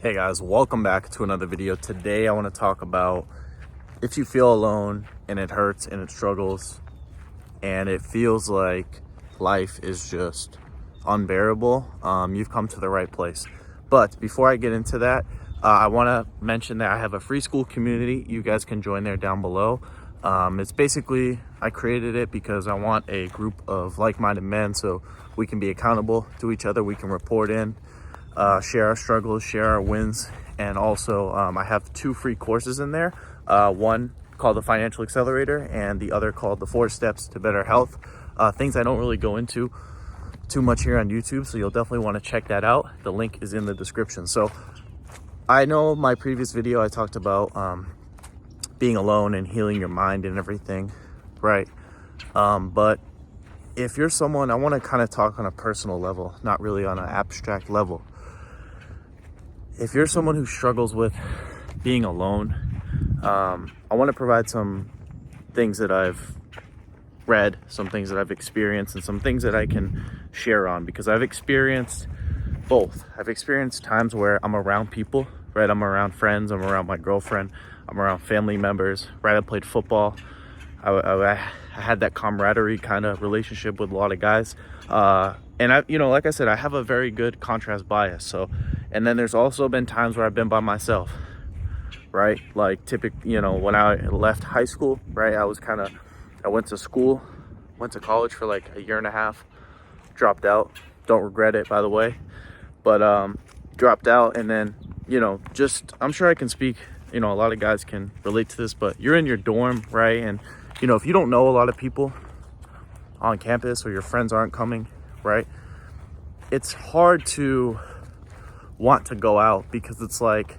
Hey guys, welcome back to another video. Today I want to talk about if you feel alone and it hurts and it struggles and it feels like life is just unbearable, you've come to the right place. But before I get into that, I want to mention that I have a free school community. You guys can join there down below. It's basically, I created it because I want a group of like-minded men so we can be accountable to each other. We can report in, share our struggles, share our wins. And also I have 2 free courses in there. One called the Financial Accelerator and the other called the 4 Steps to Better Health. Things I don't really go into too much here on YouTube, so you'll definitely want to check that out. The link is in the description. So I know my previous video I talked about being alone and healing your mind and everything, right? But if you're someone, I want to kind of talk on a personal level, not really on an abstract level. If you're someone who struggles with being alone, I want to provide some things that I've read, some things that I've experienced, and some things that I can share on, because I've experienced both. I've experienced times where I'm around people, right? I'm around friends, I'm around my girlfriend, I'm around family members, right? I played football. I had that camaraderie kind of relationship with a lot of guys. And I, like I said, I have a very good contrast bias. So, and then there's also been times where I've been by myself, right? Like when I left high school, right? I went to school, went to college for like a year and a half, dropped out. Don't regret it, by the way, but dropped out. And then, I'm sure I can speak, a lot of guys can relate to this, but you're in your dorm, right? And, if you don't know a lot of people on campus or your friends aren't coming, right? It's hard to want to go out because it's like,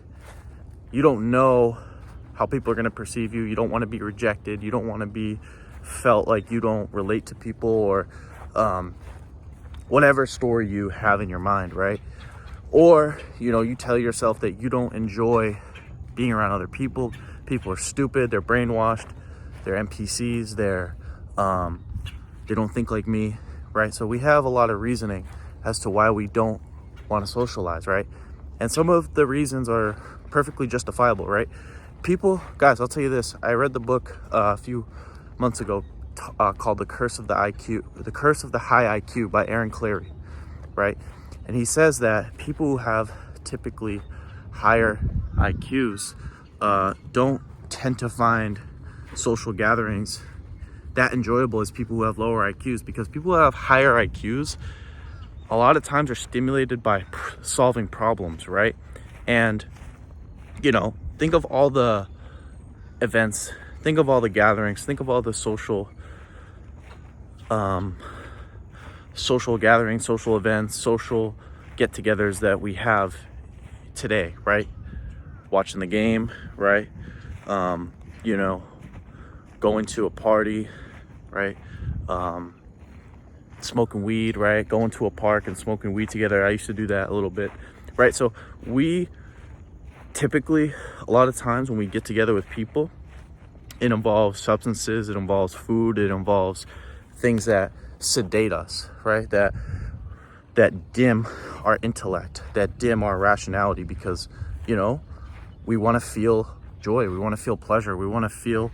you don't know how people are going to perceive you. You don't want to be rejected. You don't want to be felt like you don't relate to people, or whatever story you have in your mind, right? Or, you tell yourself that you don't enjoy being around other people. People are stupid. They're brainwashed. They're NPCs. They don't think like me, right? So we have a lot of reasoning as to why we don't want to socialize, right? And some of the reasons are perfectly justifiable, right? Guys, I'll tell you this. I read the book a few months ago called The Curse of the High IQ by Aaron Clarey, right? And he says that people who have typically higher IQs don't tend to find social gatherings that enjoyable as people who have lower IQs, because people who have higher IQs a lot of times are stimulated by solving problems, right? And think of all the events, think of all the gatherings, think of all the social gatherings, social events, social get-togethers that we have today, right? Watching the game, right? Going to a party, right? Smoking weed, right? Going to a park and smoking weed together. I used to do that a little bit, right? So we typically, a lot of times when we get together with people, it involves substances, it involves food, it involves things that sedate us, right? That dim our intellect, that dim our rationality, because, we want to feel joy, we want to feel pleasure, we want to feel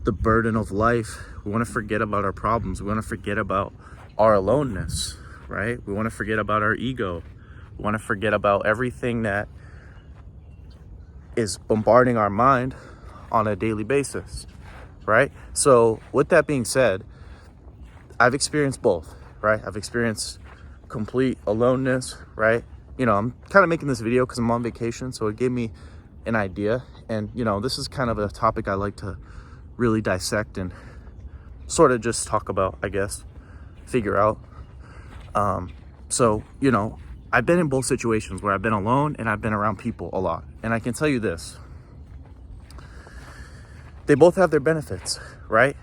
the burden of life, we want to forget about our problems, we want to forget about our aloneness, right? We want to forget about our ego, we want to forget about everything that is bombarding our mind on a daily basis, right? So with that being said, I've experienced both, right? I've experienced complete aloneness, right? I'm kind of making this video because I'm on vacation, so it gave me an idea. And, this is kind of a topic I like to really dissect and sort of just talk about, I guess, figure out. So, I've been in both situations where I've been alone and I've been around people a lot. And I can tell you this, they both have their benefits, right?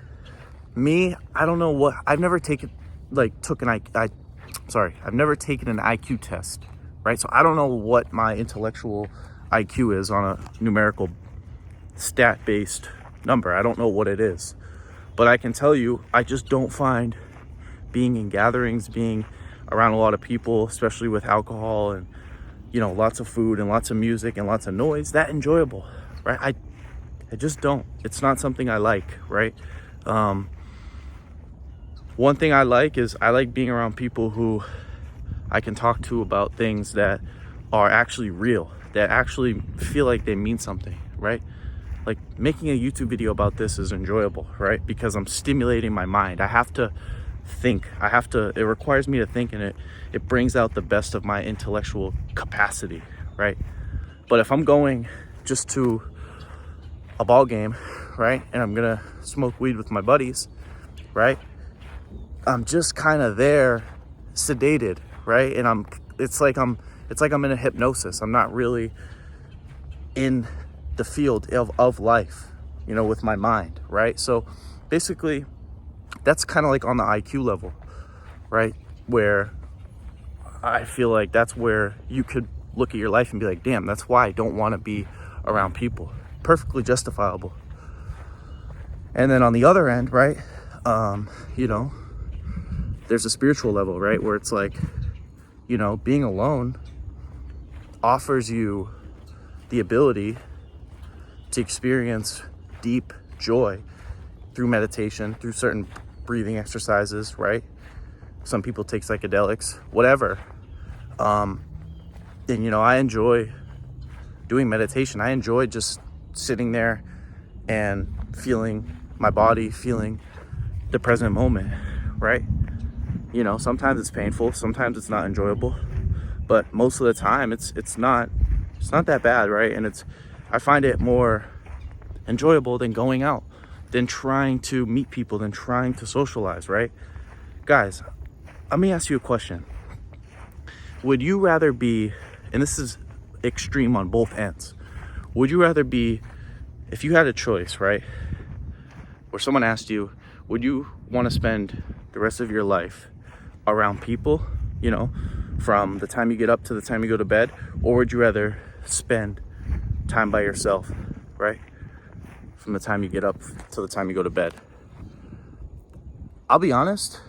Me, I don't know what, I've never taken an IQ test, right? So I don't know what my intellectual IQ is on a numerical stat-based number. I don't know what it is, but I can tell you, I just don't find being in gatherings, being around a lot of people, especially with alcohol and, lots of food and lots of music and lots of noise that enjoyable, right? I just don't. It's not something I like, right? One thing I like is I like being around people who I can talk to about things that are actually real, that actually feel like they mean something, right? Like making a YouTube video about this is enjoyable, right? Because I'm stimulating my mind. I have to think. It requires me to think, and it brings out the best of my intellectual capacity, right? But if I'm going just to a ball game, right, and I'm gonna smoke weed with my buddies, right, I'm just kind of there, sedated, right? And it's like I'm in a hypnosis. I'm not really in the field of life, with my mind, right? So basically that's kind of like on the IQ level, right? Where I feel like that's where you could look at your life and be like, damn, that's why I don't want to be around people. Perfectly justifiable. And then on the other end, right, there's a spiritual level, right, where it's like, being alone offers you the ability to experience deep joy through meditation, through certain breathing exercises, right? Some people take psychedelics, whatever. And I enjoy doing meditation. I enjoy just sitting there and feeling my body, feeling the present moment, right? Sometimes it's painful, sometimes it's not enjoyable, but most of the time it's not that bad, right? And I find it more enjoyable than going out, than trying to meet people, than trying to socialize, right? Guys, let me ask you a question. Would you rather be, and this is extreme on both ends, would you rather be, if you had a choice, right, where someone asked you, would you want to spend the rest of your life around people, from the time you get up to the time you go to bed, or would you rather spend time by yourself, right, from the time you get up to the time you go to bed? I'll be honest,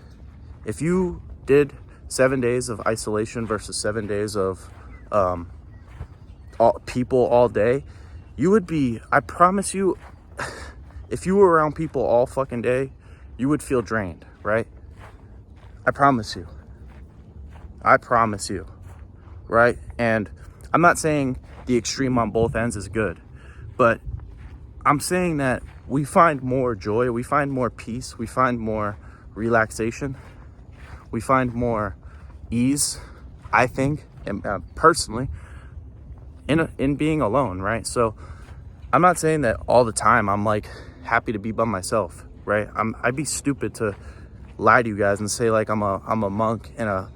if you did 7 days of isolation versus 7 days of people all day, you would be, I promise you, if you were around people all fucking day, you would feel drained, right? I promise you, right? And I'm not saying the extreme on both ends is good, but I'm saying that we find more joy, we find more peace, we find more relaxation, we find more ease, I think, and personally, in being alone, right? So I'm not saying that all the time I'm like happy to be by myself, right? I'd be stupid to lie to you guys and say like I'm a monk and a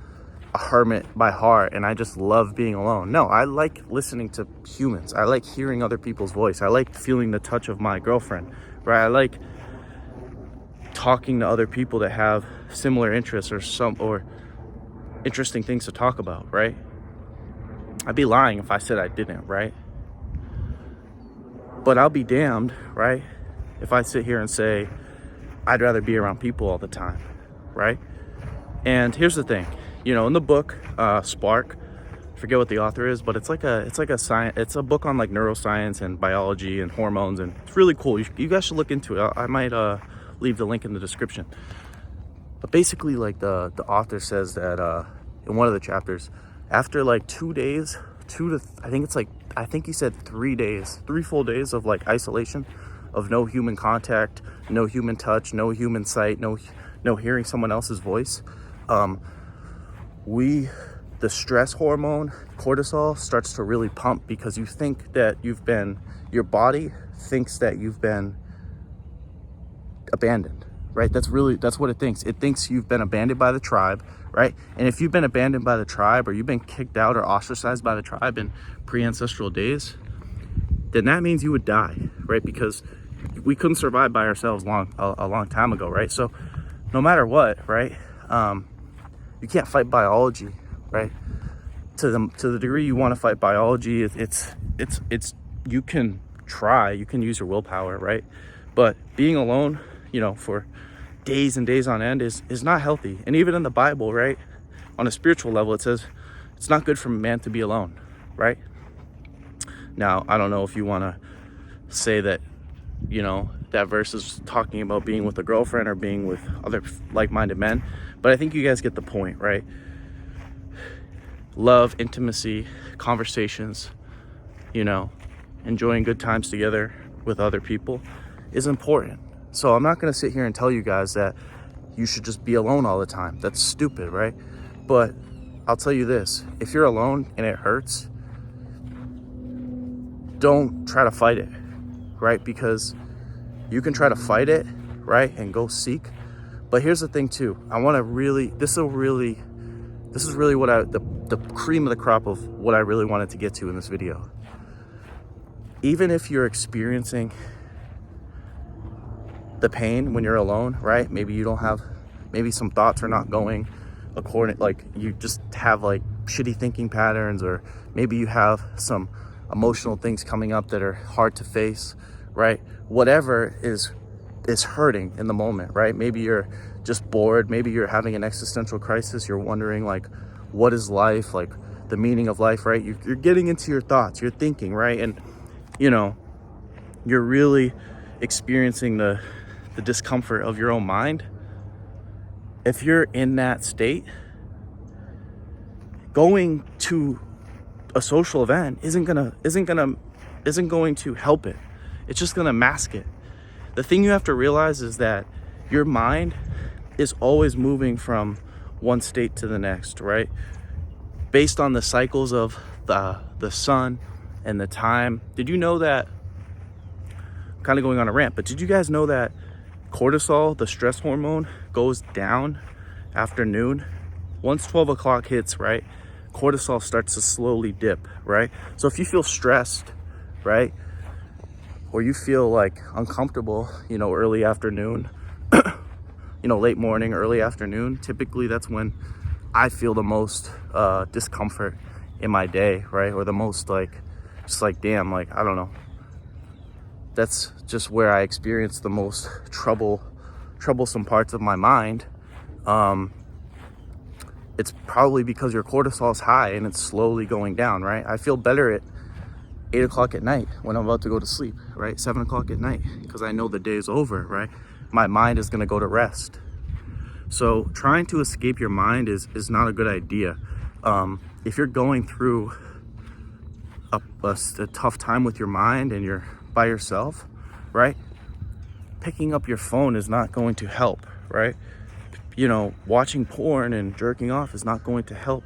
hermit by heart and I just love being alone. No, I like listening to humans. I like hearing other people's voice. I like feeling the touch of my girlfriend, right? I like talking to other people that have similar interests or interesting things to talk about, right? I'd be lying if I said I didn't, right? But I'll be damned, right, if I sit here and say I'd rather be around people all the time, right? And here's the thing, in the book Spark, I forget what the author is, but it's like a science, it's a book on like neuroscience and biology and hormones, and it's really cool. You guys should look into it. I might leave the link in the description. But basically, like the author says that in one of the chapters, after like 2 days, I think he said 3 days, 3 full days of like isolation, of no human contact, no human touch, no human sight, no hearing someone else's voice, the stress hormone cortisol starts to really pump, because you think that your body thinks that you've been abandoned, right? That's what it thinks. It thinks you've been abandoned by the tribe, right? And if you've been abandoned by the tribe, or you've been kicked out or ostracized by the tribe in pre-ancestral days, then that means you would die, right? Because we couldn't survive by ourselves a long time ago, right? So no matter what, right, you can't fight biology, right? To the degree you want to fight biology, it's you can try, you can use your willpower, right? But being alone, for days and days on end is not healthy. And even in the Bible, right, on a spiritual level, it says it's not good for a man to be alone, right? Now, I don't know if you want to say that, that verse is talking about being with a girlfriend or being with other like-minded men, but I think you guys get the point, right? Love, intimacy, conversations, enjoying good times together with other people is important. So I'm not going to sit here and tell you guys that you should just be alone all the time. That's stupid, right? But I'll tell you this, if you're alone and it hurts, don't try to fight it, right? Because you can try to fight it, right, and go seek. But here's the thing too, this is really what the cream of the crop of what I really wanted to get to in this video. Even if you're experiencing the pain when you're alone, right? Maybe some thoughts are not going according, like you just have like shitty thinking patterns, or maybe you have some emotional things coming up that are hard to face, right? Whatever is hurting in the moment, right? Maybe you're just bored. Maybe you're having an existential crisis. You're wondering like, what is life? Like the meaning of life, right? You're getting into your thoughts, you're thinking, right? And you're really experiencing the discomfort of your own mind. If you're in that state, going to a social event isn't going to help it. It's just gonna mask it. The thing you have to realize is that your mind is always moving from one state to the next, right? Based on the cycles of the sun and the time. Did you know that, I'm kind of going on a rant, but did you guys know that cortisol, the stress hormone, goes down after noon? Once 12 o'clock hits, right, cortisol starts to slowly dip, right? So if you feel stressed, right, or you feel like uncomfortable, early afternoon, late morning, early afternoon, typically that's when I feel the most discomfort in my day, right? Or the most damn, I don't know. That's just where I experience the most troublesome parts of my mind. It's probably because your cortisol is high and it's slowly going down, right? I feel better at 8 o'clock at night when I'm about to go to sleep, right? 7 o'clock at night, because I know the day is over, right? My mind is going to go to rest. So trying to escape your mind is not a good idea. If you're going through a tough time with your mind and you're by yourself, right? Picking up your phone is not going to help, right? Watching porn and jerking off is not going to help.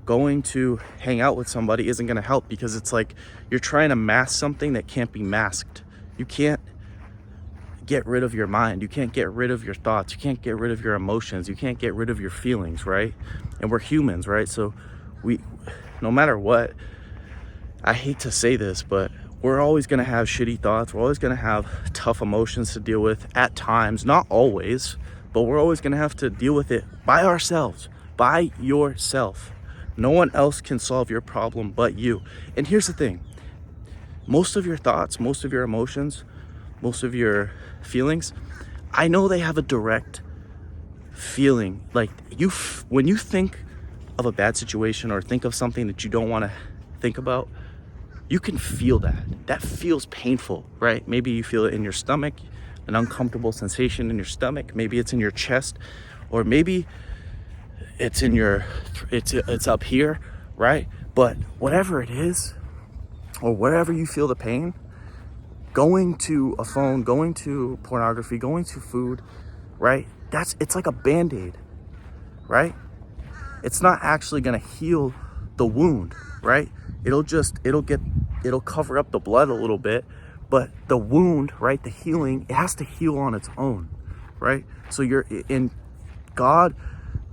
Going to hang out with somebody isn't going to help, because it's like you're trying to mask something that can't be masked. You can't get rid of your mind. You can't get rid of your thoughts. You can't get rid of your emotions. You can't get rid of your feelings, right? And we're humans, right? So no matter what, I hate to say this, but we're always going to have shitty thoughts. We're always going to have tough emotions to deal with at times, not always, but we're always going to have to deal with it by ourselves, by yourself. No one else can solve your problem but you. And here's the thing. Most of your thoughts, most of your emotions, most of your feelings, I know they have a direct feeling. Like when you think of a bad situation or think of something that you don't want to think about, you can feel that. That feels painful, right? Maybe you feel it in your stomach, an uncomfortable sensation in your stomach. Maybe it's in your chest, or maybe it's in it's up here, right? But whatever it is, or wherever you feel the pain, going to a phone, going to pornography, going to food, right? It's like a Band-Aid, right? It's not actually gonna heal the wound, right? It'll cover up the blood a little bit, but the wound, right, the healing, it has to heal on its own, right? So you're in God,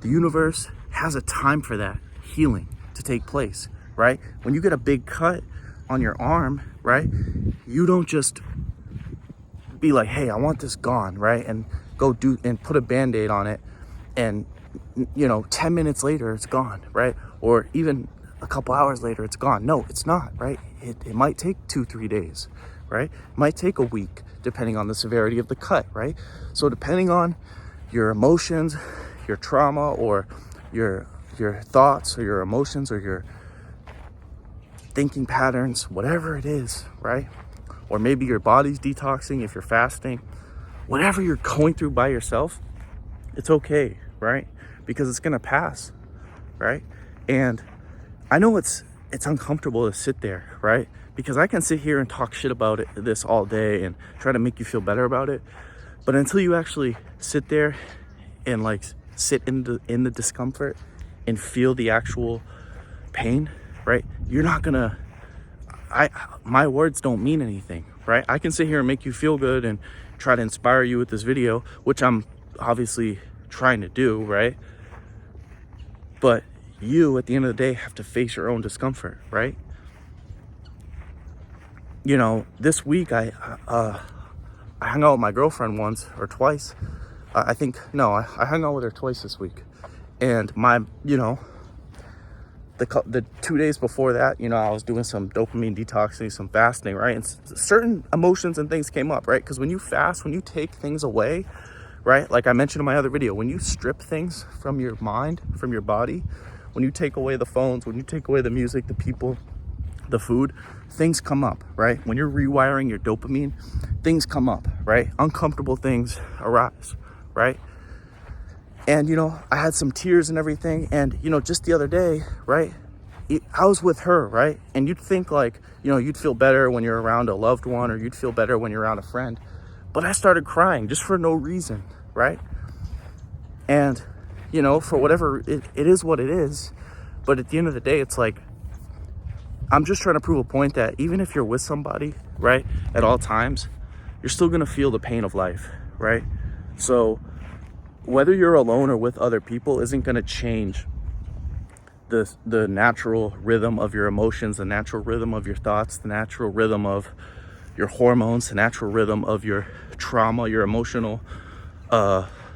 the universe has a time for that healing to take place, right? When you get a big cut on your arm, right, you don't just be like, hey, I want this gone, right? And go and put a Band-Aid on it, and 10 minutes later it's gone, right? Or even a couple hours later it's gone. No, it's not, right? It might take 2-3 days, right? It might take a week, depending on the severity of the cut, right? So depending on your emotions, your trauma, or your thoughts, or your emotions, or thinking patterns, whatever it is, right? Or maybe your body's detoxing if you're fasting. Whatever you're going through by yourself, it's okay, right? Because it's gonna pass, right? And I know it's uncomfortable to sit there, right? Because I can sit here and talk shit about this all day and try to make you feel better about it. But until you actually sit there and like sit in the discomfort and feel the actual pain, right? You're not gonna, my words don't mean anything, right? I can sit here and make you feel good and try to inspire you with this video, which I'm obviously trying to do, right? But you, at the end of the day, have to face your own discomfort, right? You know, this week I hung out with my girlfriend once or twice. I hung out with her twice this week. And the 2 days before that, I was doing some dopamine detoxing, some fasting, right? And certain emotions and things came up, right? Because when you fast, when you take things away, right? Like I mentioned in my other video, when you strip things from your mind, from your body, when you take away the phones, when you take away the music, the people, the food, things come up, right? When you're rewiring your dopamine, things come up, right? Uncomfortable things arise, right? And, I had some tears and everything. And, just the other day, right, I was with her, right? And you'd think like, you'd feel better when you're around a loved one, or you'd feel better when you're around a friend. But I started crying just for no reason, right? And, for whatever, it is what it is. But at the end of the day, it's like, I'm just trying to prove a point that even if you're with somebody, right, at all times, you're still going to feel the pain of life, right? So whether you're alone or with other people isn't going to change the natural rhythm of your emotions, the natural rhythm of your thoughts, the natural rhythm of your hormones, the natural rhythm of your trauma, your emotional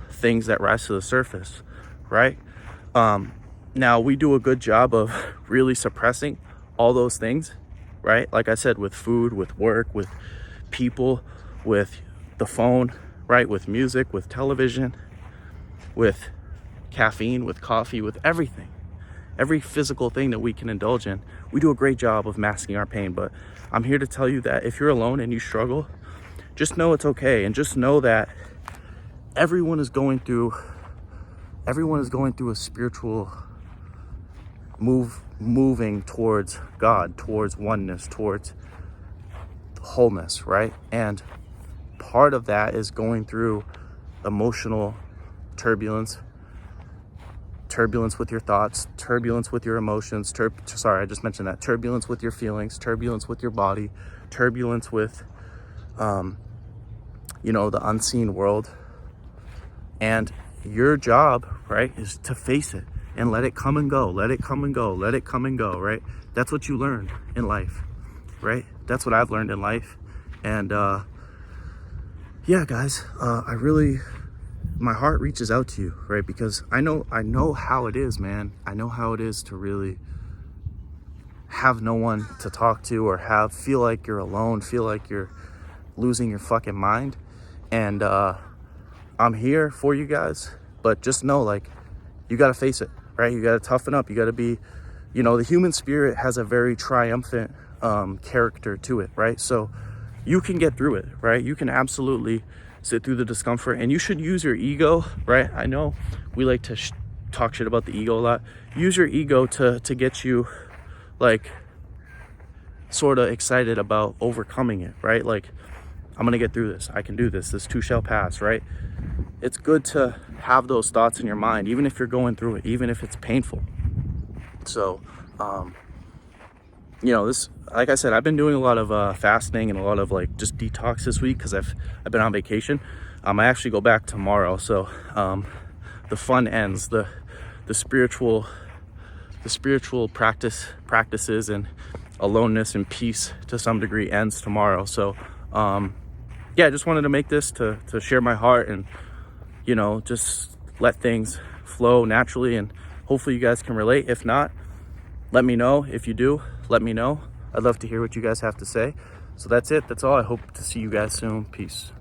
things that rise to the surface, right? Now, we do a good job of really suppressing all those things, right? Like I said, with food, with work, with people, with the phone, right? With music, with television, with caffeine, with coffee, with everything. Every physical thing that we can indulge in, we do a great job of masking our pain. But I'm here to tell you that if you're alone and you struggle, just know it's okay. And just know that everyone is going through a spiritual moving towards God, towards oneness, towards wholeness, right? And part of that is going through emotional turbulence with your thoughts, turbulence with your emotions, turbulence with your feelings, turbulence with your body, turbulence with the unseen world. And your job, right, is to face it and let it come and go, let it come and go, let it come and go, right? That's what you learn in life, right? That's what I've learned in life. And yeah, guys, my heart reaches out to you, right? Because I know how it is, man. I know how it is to really have no one to talk to, or feel like you're alone, feel like you're losing your fucking mind. And I'm here for you guys, but just know, like, you got to face it, right? You got to toughen up. You got to be, the human spirit has a very triumphant character to it, right? So you can get through it, right? You can absolutely sit through the discomfort, and you should use your ego, right? I know we like to talk shit about the ego a lot. Use your ego to get you, like, sort of excited about overcoming it, right? Like, I'm gonna get through this. I can do this. This too shall pass, right? It's good to have those thoughts in your mind, even if you're going through it, even if it's painful. So, this, like I said, I've been doing a lot of fasting and a lot of like just detox this week because I've been on vacation. I actually go back tomorrow, so the fun ends. The spiritual practices and aloneness and peace to some degree ends tomorrow. So yeah, I just wanted to make this to share my heart and just let things flow naturally, and hopefully you guys can relate. If not, let me know. If you do, let me know. I'd love to hear what you guys have to say. So that's it. That's all. I hope to see you guys soon. Peace.